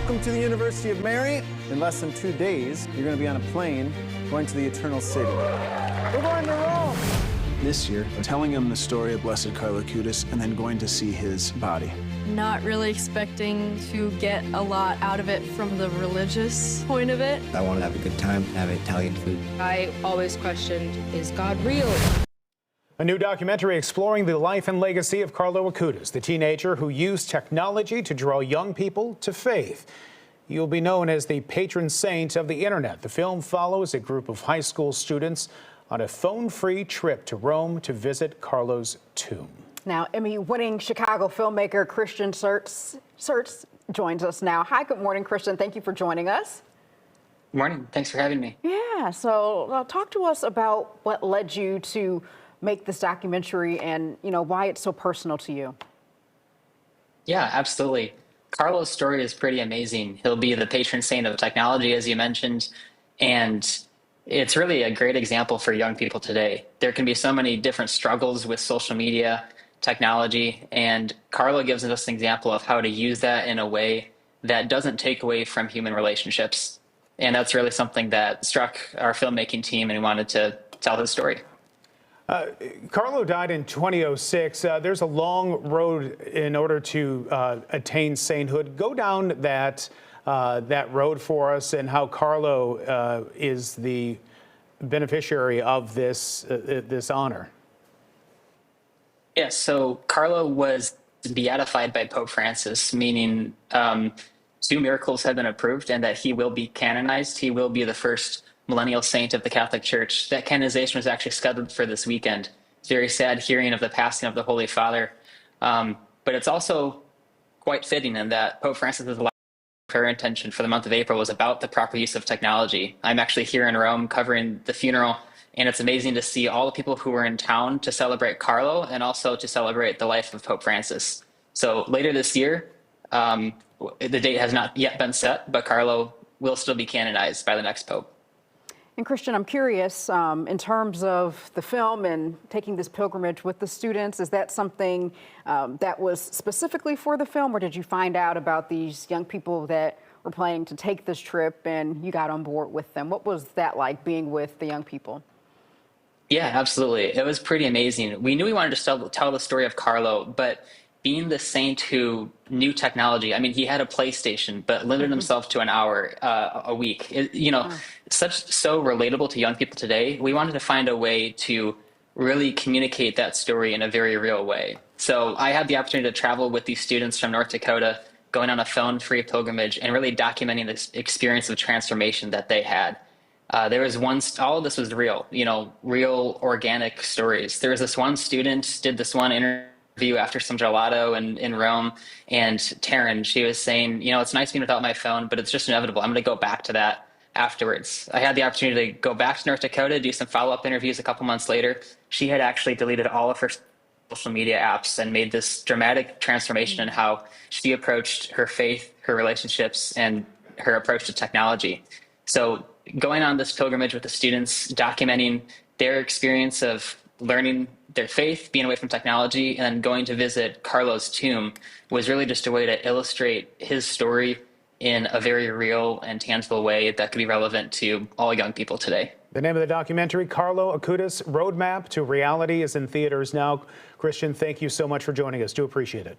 Welcome to the University of Mary. In less than 2 days, you're going to be on a plane going to the Eternal City. We're going to Rome. This year, telling him the story of Blessed Carlo Acutis and then going to see his body. Not really expecting to get a lot out of it from the religious point of it. I want to have a good time, have Italian food. I always questioned, is God real? A new documentary exploring the life and legacy of Carlo Acutis, the teenager who used technology to draw young people to faith. He'll be known as the patron saint of the internet. The film follows a group of high school students on a phone-free trip to Rome to visit Carlo's tomb. Now, Emmy-winning Chicago filmmaker Christian Surtz joins us now. Hi, good morning, Christian. Thank you for joining us. Good morning. Thanks for having me. Yeah, so talk to us about what led you to make this documentary and, why it's so personal to you. Yeah, absolutely. Carlo's story is pretty amazing. He'll be the patron saint of technology, as you mentioned, and it's really a great example for young people today. There can be so many different struggles with social media, technology, and Carlo gives us an example of how to use that in a way that doesn't take away from human relationships. And that's really something that struck our filmmaking team, and we wanted to tell his story. Carlo died in 2006. There's a long road in order to attain sainthood. Go down that road for us and how Carlo is the beneficiary of this honor. Yes, so Carlo was beatified by Pope Francis, meaning 2 miracles have been approved and that he will be canonized. He will be the first millennial saint of the Catholic Church. That canonization was actually scheduled for this weekend. It's very sad hearing of the passing of the Holy Father. But it's also quite fitting in that Pope Francis's prayer intention for the month of April was about the proper use of technology. I'm actually here in Rome covering the funeral, and it's amazing to see all the people who were in town to celebrate Carlo and also to celebrate the life of Pope Francis. So later this year, the date has not yet been set, but Carlo will still be canonized by the next Pope. And Christian, I'm curious, in terms of the film and taking this pilgrimage with the students, is that something that was specifically for the film, or did you find out about these young people that were planning to take this trip and you got on board with them? What was that like, being with the young people? Yeah, absolutely. It was pretty amazing. We knew we wanted to tell the story of Carlo, but being the saint who knew technology, I mean, he had a PlayStation, but limited himself to an hour a week. It's so relatable to young people today. We wanted to find a way to really communicate that story in a very real way. So I had the opportunity to travel with these students from North Dakota, going on a phone-free pilgrimage and really documenting this experience of transformation that they had. There was all of this was real, real organic stories. There was this one student, did this one interview after some gelato in Rome, and Taryn, she was saying, it's nice being without my phone, but it's just inevitable. I'm going to go back to that afterwards. I had the opportunity to go back to North Dakota, do some follow-up interviews a couple months later. She had actually deleted all of her social media apps and made this dramatic transformation in how she approached her faith, her relationships, and her approach to technology. So going on this pilgrimage with the students, documenting their experience of learning their faith, being away from technology, and then going to visit Carlo's tomb was really just a way to illustrate his story in a very real and tangible way that could be relevant to all young people today. The name of the documentary, Carlo Acutis, Roadmap to Reality, is in theaters now. Christian, thank you so much for joining us. Do appreciate it.